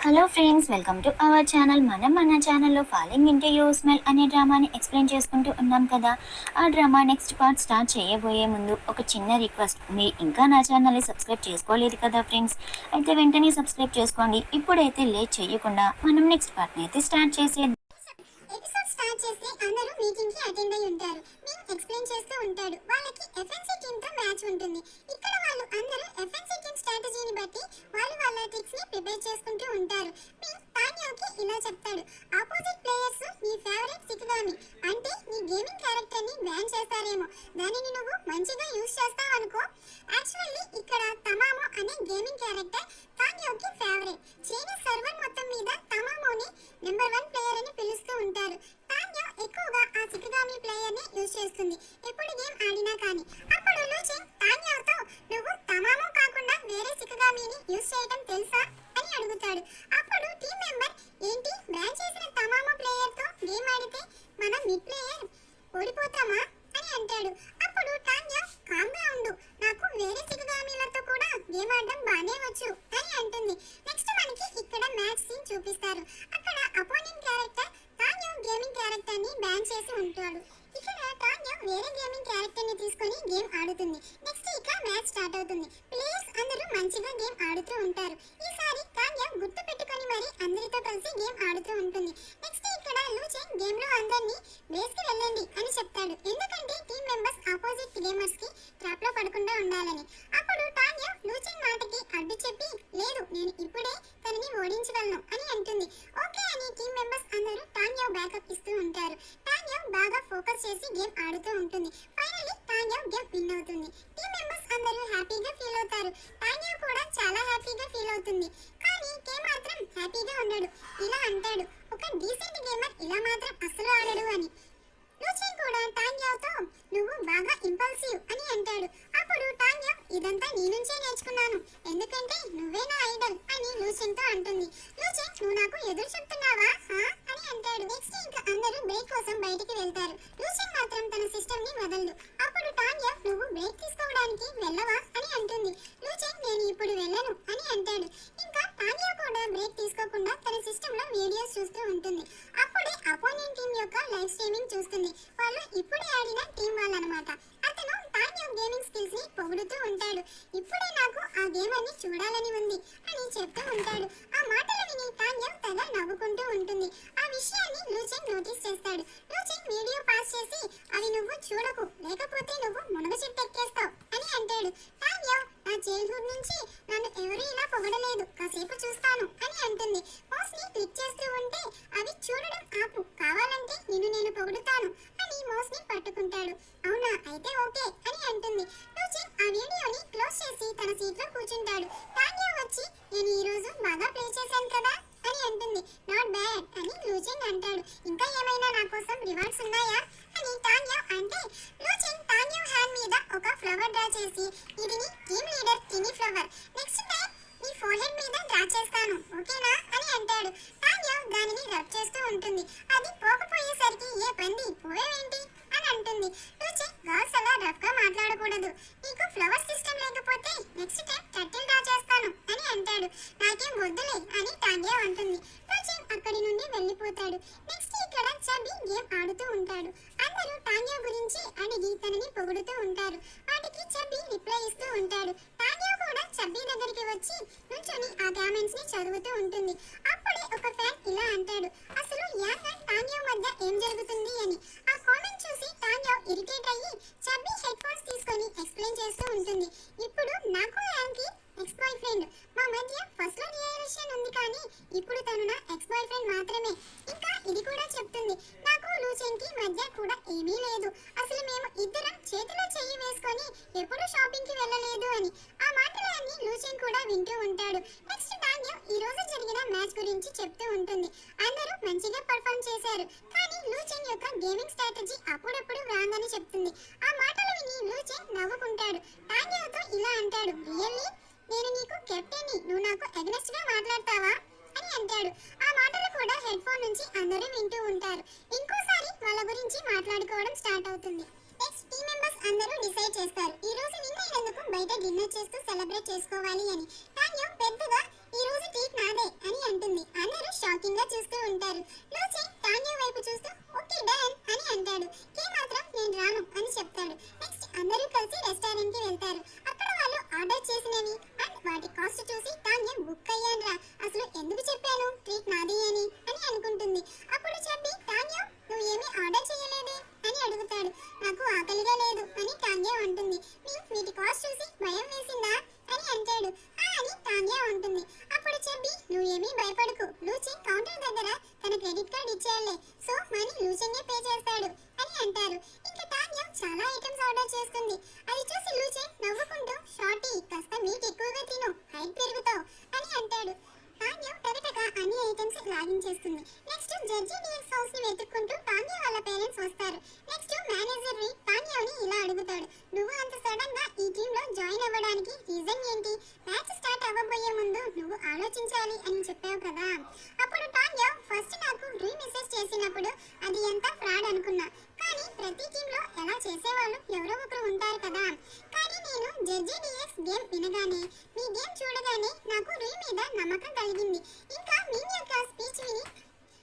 Hello friends, welcome to our channel. మన ఛానల్లో falling into you smile అనే డ్రామాని explain చేసుకుంటూ ఉన్నాం కదా. ఆ డ్రామా నెక్స్ట్ పార్ట్ స్టార్ట్ చేయబోయే ముందు ఒక చిన్న రిక్వెస్ట్, మీరు ఇంకా నా ఛానల్ని సబ్స్క్రైబ్ చేసుకోలేదు కదా ఫ్రెండ్స్, అయితే వెంటనే సబ్స్క్రైబ్ చేసుకోండి. ఇప్పుడైతే లేట్ చేయకుండా మనం నెక్స్ట్ పార్ట్ని అయితే స్టార్ట్ చేసేద్దాం. ఎపిసోడ్ స్టార్ట్ చేస్తే అందరూ మీటింగ్ కి అటెండ్ అయి ఉంటారు. మేము ఎక్స్ప్లెయిన్ చేస్తూ ఉంటాడు. వాళ్ళకి ఎఫ్ఎన్సీ టీమ్ తో మ్యాచ్ ఉంటుంది. ఇక్కడ వాళ్ళు అందరూ ఎఫ్ఎన్సీ టీమ్ స్ట్రాటజీని బట్టి వాళ్ళ ట్రిక్స్ ని ప్రిపేర్ చేసుకుంటూ ఉంటారు. మేము తాన్యాకి ఇలా చెప్తాడు, ఆపోజిట్ ప్లేయర్స్ నీ ఫేవరెట్ సికిగామి అంటే నీ గేమింగ్ క్యారెక్టర్ ని బ్యాన్ చేస్తారేమో, దానిని నువ్వు మంచిగా యూజ్ చేస్తావు అనుకో. యాక్చువల్లీ ఇక్కడ తమామో అనే గేమింగ్ క్యారెక్టర్ తాన్యాకి ఫేవరెట్. చైనీస్ సర్వర్ మొత్తం మీద తమామోని నెంబర్ 1 ప్లేయర్ అని పిలుస్తూ ఉంటారు. తాన్యా ఎక్కువగా ఆ సికిగామి ప్లేయర్ ని యూజ్ చేస్తుంది ఎప్పుడు గేమ్ ఆడినా కానీ. అప్పుడు లూచెన్ తాన్యాతో నువ్వు తమామో కాకుండా వేరే సికిగామిని యూజ్ చేయడం తెలుసా అని అడుగుతాడు. అప్పుడు టీం మెంబర్ ఏంటి బ్యాన్ చేసిన తమామో ప్లేయర్ తో గేమ్ ఆడితే మనం మిడ్ ప్లేయర్ ఓడిపోతామా అని అంటాడు. అప్పుడు తాన్యా కామ్గా ఉండు, నాకు వేరే సికిగామిలతో కూడా గేమ్ ఆడడం బానే వచ్చు అని అంటుంది. నెక్స్ట్ మనకి ఇక్కడ మ్యాచ్ సీన్ చూపిస్తారు. అక్కడ opponent character Tanya gaming character ని బ్యాన్ చేసి ఉంటాడు. ఇక్కడ తాన్యా వేరే గేమింగ్ క్యారెక్టర్ ని తీసుకొని గేమ్ ఆడుతుంది. నెక్స్ట్ ఇక మ్యాచ్ స్టార్ట్ అవుతుంది. ప్లేయర్స్ అందరూ మంచిగా గేమ్ ఆడుతూ ఉంటారు. ఈసారి తాన్యా గుర్తు పెట్టుకొని మరి అందరితో కలిసి గేమ్ ఆడుతూ ఉంటుంది. నెక్స్ట్ ఇక్కడ లూచెన్ గేమ్ లో అందరినీ బేస్ కి వెళ్ళండి అని చెప్తాడు. ఎందుకంటే టీం మెంబర్స్ ఆపోజిట్ గేమర్స్ కి ట్రాప్ లో పడకుండా ఉండాలని. అప్పుడు తాన్యా లూచెన్ మాటకి అడ్డు చెప్పి లేదు నేను ఇప్పుడే తనని ఓడించగలను అని అంటుంది. ఓకే అని టీం మెంబర్స్ అందరూ తాన్యా బ్యాకప్ ఇస్తూ ఉంటారు. తాన్యా బాగా ఫోకస్ చేసి గేమ్ ఆడుతూ ఉంటుంది. ఫైనల్లీ తాన్యా గేమ్ విన్ అవుతుంది. టీం మెంబర్స్ అందరూ హ్యాపీగా ఫీల్ అవుతారు. తాన్యా కూడా చాలా హ్యాపీగా ఫీల్ అవుతుంది. కానీ కే మాత్రం హ్యాపీగా ఉన్నాడు. ఇలా అంటాడు, ఒక డీసెంట్ గేమర్ ఇలా మాత్రం అస్సలు ఆడడు అని. లూచెన్ కూడా తాన్యాతో నువ్వు బాగా ఇంపల్సివ్ అని అంటాడు. అప్పుడు తాన్యా ఇదంతా నీ నుంచే నేర్చుకున్నాను, ఎందుకంటే నువ్వే నా ఐడల్ అని లూచెన్ తో అంటుంది. లూచెన్ నువ్వు నాకు ఎదురు చెప్తున్నావా అని అంటాడు. నెక్స్ట్ ఇంకా అందరూ బ్రేక్ కోసం బయటికి వెళ్తారు. లూచెన్ మాత్రం తన సిస్టమ్ ని వదలడు. అప్పుడు తాన్యా నువ్వు బ్రేక్ తీసుకోవడానికి వెళ్ళవా అని అంటుంది. లూచెన్ నేను ఇప్పుడు వెళ్ళను అని అంటాడు. ఇంకా తాన్యా కూడా బ్రేక్ తీసుకోకుండా తన సిస్టమ్ లో వీడియోస్ చూస్తూ ఉంటుంది. అప్పుడే అపోనెంట్ టీం యొక్క లైవ్ స్ట్రీమింగ్ చూస్తుంది. వాళ్ళు ఇప్పుడే ఆడిన టీం వాళ్ళనమాట. అతను తాన్యా గేమింగ్ స్కిల్స్ ని పొగుడుతూ ఉంటాడు. ఇప్పుడే నాకు ఆ గేమర్ ని చూడాలని ఉంది అని చెప్తూ ఉంటాడు. ఆ మాటలు విని తాన్యా తెగ నవ్వుకుంటూ ఉంటుంది. ఆ విషయాన్ని లూచెన్ నోటీస్ చేస్తాడు. లూచెన్ వీడియో పాస్ చేసి అవి నువ్వు చూడకు, లేకపోతే నువ్వు మునగ చెట్టు ఎక్కేస్తావు అని అంటాడు. తాన్యా నా చైల్డ్హుడ్ నుంచి నన్ను ఎవరు ఇలా పొగడలేదు, కాసేపు చూస్తాను అని అంటుంది. మౌస్ ని క్లిక్ చేస్తూ ఉంటే అవి చూడడం ఆపు, కావాలంటే నిన్ను నేను పొగుడుతాను అని మౌస్ ని పట్టుకుంటాడు. అవునా అయితే ఓకే అని అంటుంది. లూచెన్ ఆ వీడియోని క్లోజ్ చేసి తన సీట్ లో కూర్చుంటాడు. తాన్యా వచ్చి నేను ఈ రోజు బాగా ప్లే చేశాను కదా అని అంటుంది. నాట్ బ్యాడ్ అని లూచెన్ అంటాడు. ఇంకా ఏమైనా నా కోసం రివార్డ్స్ ఉన్నాయా అని తాన్యా అంటే లూచెన్ తాన్యా హ్యాండ్ మీద ఒక ఫ్లవర్ డ్రా చేసి ఇది నీ team leader tiny flower, next time నీ ఫోర్హెడ్ మీద డ్రా చేస్తాను ఓకేనా అని అంటాడు. తాన్యా దానిని రబ్ చేస్తూ ఉంటుంది. అది పోకపోయేసరికి ఏ పంది పోయేవేంటి అని అంటుంది. లూచెన్ గర్ల్స్ అలా రఫ్ గా మాట్లాడకూడదు, నీకు ఫ్లవర్ సిస్టమ్ లేకపోతే నెక్స్ట్ టైం టర్టిల్ డ్రా చేస్తాను అని అంటాడు. నాకేం వద్దులే అని తాన్యా అంటుంది. లూచెన్ అక్కడి నుండి వెళ్ళిపోతాడు. నెక్స్ట్ ఇక్కడ చబి గేమ్ ఆడుతూ ఉంటాడు. అందరూ తాన్యా గురించి అడిగి తనని పొగుడుతూ ఉంటారు. వాటికి చబి రిప్లై ఇస్తూ ఉంటాడు. తాన్యా కూడా చబ్బి దగ్గరికి వచ్చి నుంచొని ఆ కామెంట్స్ ని చదువుతూ ఉంటుంది. అప్పుడే ఒక ఫ్యాన్ ఇలా అంటాడు, అసలు యాంగ్ అండ్ తాన్యా మధ్య ఏం జరుగుతుంది అని. ఆ కామెంట్ చూసి తాన్యా ఇరిటేట్ అయ్యి చబ్బి హెడ్ ఫోన్స్ తీసుకొని ఎక్స్ప్లెయిన్ చేస్తూ ఉంటుంది. ఇప్పుడు నాకు యాంగ్ కి ఎక్స్ బాయ్ ఫ్రెండ్, మా మధ్య ఫస్ట్ లో రిలేషన్ ఉంది కానీ ఇప్పుడు తను నా ఎక్స్ బాయ్ ఫ్రెండ్ మాత్రమే. ఇంకా ఇది కూడా చెప్తుంది, నాకు లూచెన్ కి మధ్య కూడా ఏమీ లేదు, అసలు మేము ఇద్దరం చేతిలో చెయ్యి వేసుకొని ఎప్పుడు షాపింగ్ కి వెళ్ళలేదు అని. ఆ మాటలన్నీ లూచెన్ కూడా వింటూ ఉంటాడు. నెక్స్ట్ తాన్యా ఈ రోజు జరిగిన మ్యాచ్ గురించి చెప్తూ ఉంటుంది. అందరూ మంచిగా పర్ఫార్మ్ చేశారు, కానీ లూచెన్ యొక్క గేమింగ్ స్ట్రాటజీ అప్పుడప్పుడు రాంగ్ అని చెప్తుంది. ఆ మాటలు విని లూచెన్ నవ్వుకుంటాడు. తాన్యాతో ఇలా అంటాడు, రియల్లీ నేను నీకు కెప్టెన్ ని, నువ్వు నాకు అగెన్స్ట్ గా మాట్లాడతావా అని అంటాడు. ఆ మాటలు కూడా హెడ్ ఫోన్ నుంచి అందరూ వింటూ ఉంటారు. ఇంకోసారి వాళ్ళ గురించి మాట్లాడుకోవడం స్టార్ట్ అవుతుంది. నెక్స్ట్ టీం మెంబర్స్ అందరూ డిసైడ్ చేస్తారు ఈ రోజు విన్ అయినందుకు బయట డిన్నర్ చేస్తూ సెలబ్రేట్ చేసుకోవాలి అని. తాన్యా పెద్దగా ఈ రోజు ట్రీట్ నాదే అని అంటుంది. కోపంగా చూస్తూ ఉంటారు. లూచి తాన్యా వైపు చూస్తూ ఓకే డన్ అని అంటాడు. కే మాత్రం నేను రాను అని చెప్తాడు. నెక్స్ట్ అందరూ కలిసి రెస్టారెంట్ కి వెళ్తారు. అక్కడ వాళ్ళు ఆర్డర్ చేసినవి అండ్ వాటి కాస్ట్ చూసి తాన్యా బుక్ అయ్యాన్రా, అసలు ఎందుకు చెప్పాను ట్రీట్ నాది అని అనుకుంటుంది. అప్పుడు చెప్పి తాన్యా నువ్వు ఏమీ ఆర్డర్ చేయలేదే అని అడుగుతాడు. నాకు ఆకలిగా లేదు అని తాన్యా అంటుంది. వీటి కాస్ట్ చూసి భయం వేసిందా అని అంటాడు. అని తాన్యా ఉంటుంది. అప్పుడు చెప్పి నువ్వేమీ భయపడకు, లూచి కౌంటర్ దగ్గర తన క్రెడిట్ కార్డ్ ఇచ్చేయాలే, సో మనీ లూచినే పే చేస్తాడు అని అంటారు. ఇంకా తాన్యా చాలా ఐటమ్స్ ఆర్డర్ చేస్తుంది. అది చూసి లూచి నవ్వుకుంటూ షార్టీ కాస్త మీట్ ఎక్కువగా తిను, హైట్ పెరుగుతావు అని అంటాడు. తాన్యా టగటగా అన్ని ఐటమ్స్ లాగించేస్తుంది. నెక్స్ట్ జడ్జి డిఎక్స్ హౌస్ ని వెతుక్కుంటూ తాన్యా వాళ్ళ పేరెంట్స్ వస్తారు. నెక్స్ట్ మేనేజర్ ని తాన్యాని ఇలా అడుగుతాడు. నువ్వు అంత సడన్ గా ఈ టీమ్ లో జాయిన్ అవ్వడానికి రీజన్ ఏంటి? మ్యాచ్ స్టార్ట్ అవ్వబోయే ముందు నువ్వు ఆలోచించాలి అని చెప్పావు కదా. అప్పుడు తాన్యా ఫస్ట్ నాకు మెసేజ్ చేసినప్పుడు అది ఎంత ఫ్రాడ్ అనుకున్నా, కానీ ప్రతి టీమ్ లో ఎలా చేసేవాళ్ళు ఎవరో ఒకరు ఉంటారు కదా. కానీ నేను జడ్జి డిఎక్స్ గేమ్ వినగానే, మీ గేమ్ చూడగానే నాకు మీద నమ్మకం కలిగింది. ఇంకా మీ యొక్క స్పీచ్ విని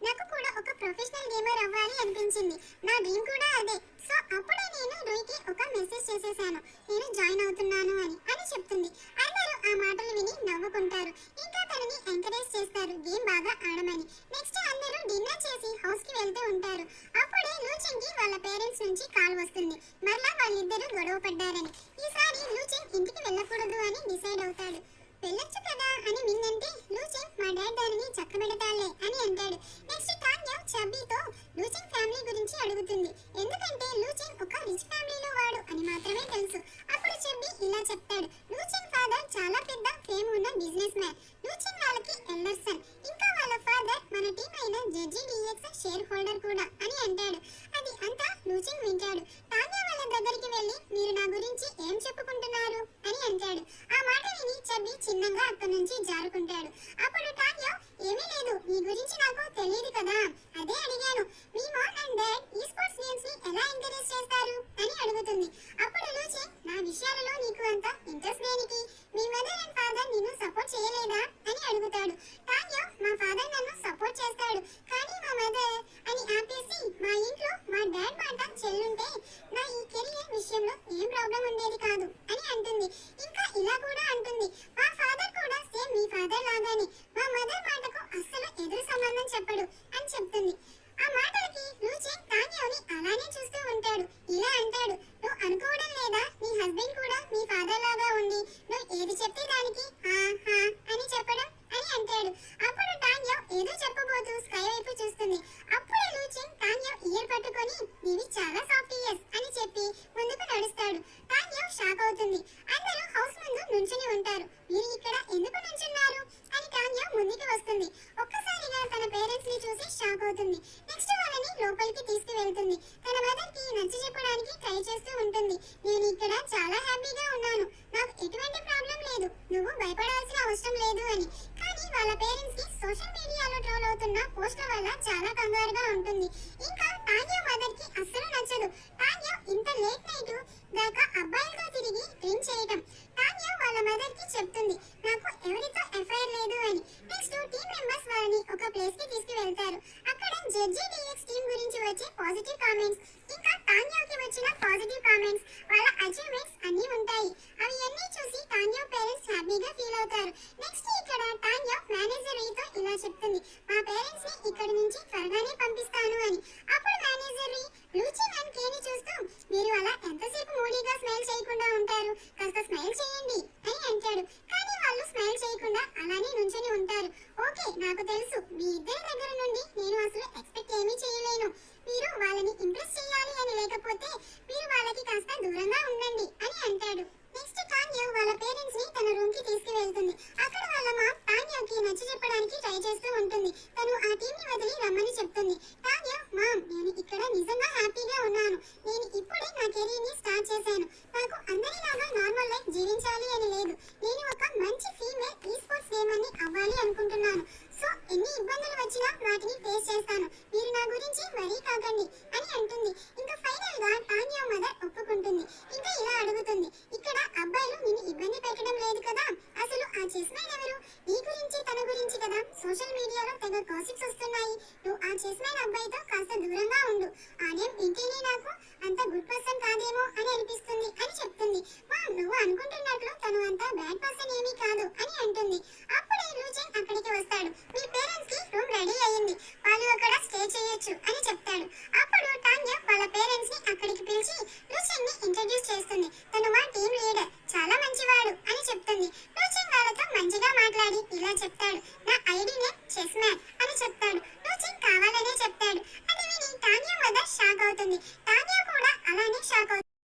నాకు కూడా ఒక ప్రొఫెషనల్ గేమర్ అవ్వాలి అనిపించింది. నా డ్రీమ్ కూడా అదే. సో అప్పుడే నేను రూయికి ఒక మెసేజ్ చేసేసాను, నేను జాయిన్ అవుతున్నాను అని చెప్తుంది. అందరూ ఆ మాటలు విని నవ్వుకుంటారు. ఇంకా తనని ఎంకరేజ్ చేస్తారు గేమ్ బాగా ఆడమని. నెక్స్ట్ అందరూ డిన్నర్ చేసి హౌస్ కి వెళ్తూ ఉంటారు. అప్పుడే లూచిన్కి వాళ్ళ పేరెంట్స్ నుంచి కాల్ వస్తుంది. మరలా వాళ్ళిద్దరూ గొడవ పడ్డారని. ఈసారి లూచిన్ ఇంటికి వెళ్ళకూడదు అని డిసైడ్ అవుతాడు. వెళ్ళొచ్చు కదా అని మింగంటే లూచిన్ మా డాడ్ దానిని చక్కబెడతాలే అని అంటాడు. నెక్స్ట్ తాన్యా చబ్బీతో లూచిన్ ఫ్యామిలీ గురించి అడుగుతుంది. ఎందుకంటే లూచిన్ ఒక రిచ్ ఫ్యామిలీలో వాడు అని మాత్రమే తెలుసు. అప్పుడు చబ్బీ ఇలా చెప్తాడు. లూచిన్ ఫాదర్ చాలా పెద్ద ఫేమ్ ఉన్న బిజినెస్ మ్యాన్. లూచిన్ వాళ్ళకి ఎల్డర్ సన్. ఇంకా వాళ్ళ ఫాదర్ మన టీం అయిన జడ్జి డిఎక్స్ షేర్ హోల్డర్ కూడా అని అంటాడు. అది అంతా లూచిన్ వింటాడు. తాన్యా వాళ్ళ దగ్గరికి వెళ్ళి మీరు నా గురించి ఏం చెప్పుకుంటున్నారు అని అంటాడు. ఆ మాట విని చబ్బీ చిన్నగా అక్కడి నుంచి జారుకుంటాడు. అప్పుడు తాన్యా ఏమీ లేదు, నీ గురించి నాకు తెలియదు కదా, అదే అడిగాను. మీ మామ్ అండ్ డాడ్ ఈ స్పోర్ట్స్ గేమ్స్ ని ఎలా ఎంకరేజ్ చేస్తారు అని అడుగుతుంది. అప్పుడు లూచి నా విషయాలలో నీకు అంత ఇంట్రెస్ట్ దేనికి? మీ మదర్ అండ్ ఫాదర్ నిన్ను సపోర్ట్ చేయలేదా అని అడుగుతాడు. తాన్యా మా ఫాదర్ నన్ను సపోర్ట్ చేస్తాడు, కానీ మా మదర్ అని ఆపేసి మా ఇంట్లో మా డాడ్ మాట చెల్లుంటే నా ఈ కెరీర్ విషయంలో ఏం ప్రాబ్లం ఉండేది కాదు అని అంటుంది. ఇంకా ఇలా కూడా అంటుంది, మా ఫాదర్ కూడా సేమ్ మీ ఫాదర్ లాగానే మా మదర్ మాటకు అస్సలు ఎదురు సంబంధం చెప్పడు అని చెప్తుంది. ఆ మాటలకి లూచి తాన్యాని అలానే చూస్తూ ఉంటాడు. ఇలా అంటాడు, నువ్వు అనుకోవడం లేదా నీ హస్బెండ్ కూడా మీ ఫాదర్ లాగా ఉండి నువ్వు ఏది చెప్తే దానికి హా హా అని చెప్పడం అని అంటాడు. అప్పుడు తాన్యా ఏదో చెప్పబోతూ స్కై వైపు చూస్తుంది. అప్పుడే లూచి తాన్యా ఇయర్ పట్టుకొని నీవి చాలా సాఫ్ట్ ఇయర్స్ అని చెప్పి ముందుకు నడుస్తాడు. తాన్యా షాక్ అవుతుంది. అందరూ హౌస్ ముందు నుంచుని ఉంటారు. మీరు ఇక్కడ ఎందుకు నుంచున్నారు అని తాన్యా ముందుకు వస్తుంది. ఒక్కసారిగా తన పేరెంట్స్ ని చూసి షాక్ అవుతుంది. నెక్స్ట్ వాళ్ళని లోపలికి తీసుకువెళ్తుంది. తన మదర్ కి నచ్చ చెప్పడానికి ట్రై చేస్తూ ఉంటుంది. నేను ఇక్కడ చాలా హ్యాపీగా ఉన్నాను, నాకు ఎటువంటి ప్రాబ్లం లేదు, నువ్వు భయపడాల్సిన అవసరం లేదు అని. కానీ వాళ్ళ పేరెంట్స్ కి సోషల్ మీడియాలో ట్రోల్ అవుతున్న పోస్టుల వల్ల చాలా కంగారుగా ఉంటుంది. ఇంకా తాన్యా మదర్ కి అస్సలు నచ్చదు. తాన్యా ఇంత లేట్ నైట్ దాకా అబ్బాయిలతో తిరిగి డ్రింక్ చేయటం. తాన్యా వాళ్ళ మదర్ కి చెప్తుంది, నాకు ఎవరితో ఎఫ్ఐఆర్ లేదు అని. నెక్స్ట్ టీమ్ మెంబర్స్ వాళ్ళని ఒక ప్లేస్ కి తీసుకువెళ్తారు. అక్కడ జడ్జి డిఎక్స్ టీమ్ గురించి వచ్చే పాజిటివ్ కామెంట్స్, ఇంకా తాన్యాకి వచ్చిన పాజిటివ్ కామెంట్స్, వాళ్ళ అచీవ్మెంట్స్ అన్నీ ఉంటాయి. అవి అన్నీ చూసి తాన్యా పేరెంట్స్ హ్యాపీగా ఫీల్ అవుతారు. నెక్స్ట్ ఇక్కడ తాన్యా మేనేజర్ తో ఇలా చెప్తుంది, మా పేరెంట్స్ ని ఇక్కడి నుంచి త్వరగానే పంపిస్తాను అని. అప్పుడు మేనేజర్ లూచి అండ్ కేని చూస్తూ మీరు అలా ఎంతసేపు మూడీగా స్మైల్ చేయకుండా ఉంటారు, కాస్త స్మైల్ చేయండి అని అంటాడు. కానీ వాళ్ళు స్మైల్ చేయకుండా అలానే నుంచొని ఉంటారు. ఓకే నాకు తెలుసు, మీ ఇద్దరి దగ్గర నుండి నేను అసలు ఎక్స్పెక్ట్ ఏమీ చేయలేను. మీరు వాళ్ళని ఇంప్రెస్ చేయాలి అని లేకపోతే మీరు వాళ్ళకి కాస్త దూరంగా ఉండండి అని అంటాడు. నెక్స్ట్ తాన్యా వాళ్ళ పేరెంట్స్ ని తన రూమ్ కి తీసుకువెళ్తుంది. అక్కడ వాళ్ళ మామ్ తాన్యాకి నచ్చ చెప్పడానికి ట్రై చేస్తూ ఉంటుంది. తను ఆ టీం ని వదిలి రమ్మని చెప్తుంది. తాన్యా మామ్ నేను ఇక్కడ నిజంగా హ్యాపీగా ఉన్నాను, నేను ఇప్పుడే నా కెరీర్ ని స్టార్ట్ చేశాను, నాకు అందరిలాగా నార్మల్ లైఫ్ జీవించాలి అని లేదు, నేను ఒక మంచి ఫీమేల్ ఈ స్పోర్ట్స్ గేమర్ ని అవ్వాలి అనుకుంటున్నాను. సో ఎన్ని ఇబ్బందులు వచ్చినా వాటిని ఫేస్ చేస్తాను, మీరు నా గురించి వరీ కాకండి అని అంటుంది. ఇంకా ఫైనల్ గా తాన్యా మదర్ ఒప్పుకుంటుంది. ఇంకా ఇలా అడుగుతుంది, ఇక్కడ అబ్బాయిలు నిన్ను ఇబ్బంది పెట్టడం లేదు కదా, అసలు ఆ చెస్ మ్యాన్ ఎవరు? నీ గురించి తన గురించి కదా సోషల్ మీడియా మీడియాలో తెగ గాసిప్స్ వస్తున్నాయి. నువ్వు ఆ చేసిన అబ్బాయితో కాస్త దూరంగా ఉండు. ఆనేం ఇంటిని నాకు అంత గుడ్ పర్సన్ కాదేమో అని అనిపిస్తుంది అని చెప్తుంది. నువ్వు అనుకుంటున్నట్లు తను అంత బ్యాడ్ పర్సన్ ఏమీ కాదు అని అంటుంది. అప్పుడే లూచెన్ అక్కడికి వస్తాడు. మీ పేరెంట్స్ కి రూమ్ రెడీ అయ్యింది, వాళ్ళు అక్కడ స్టే చేయొచ్చు అని చెప్తాడు. అప్పుడు టాన్యా వాళ్ళ పేరెంట్స్ ని అక్కడికి పిలిచి లూచెన్ ని ఇంట్రడ్యూస్ చేస్తుంది. తను మా టీమ్ లీడర్, చాలా మంచివాడు అని చెప్తుంది. లూచెన్ వాళ్ళతో మంచిగా మాట్లాడి ఇలా చెప్తాడు, నా ఐడి నేమ్ చెస్ మ్యాన్ అని చెప్తాడు. లూచెన్ కావాలనే చెప్తాడు. అది విని టాన్యా మదర్ షాక్ అవుతుంది. టాన్యా కూడా అలానే షాక్ అవుతుంది.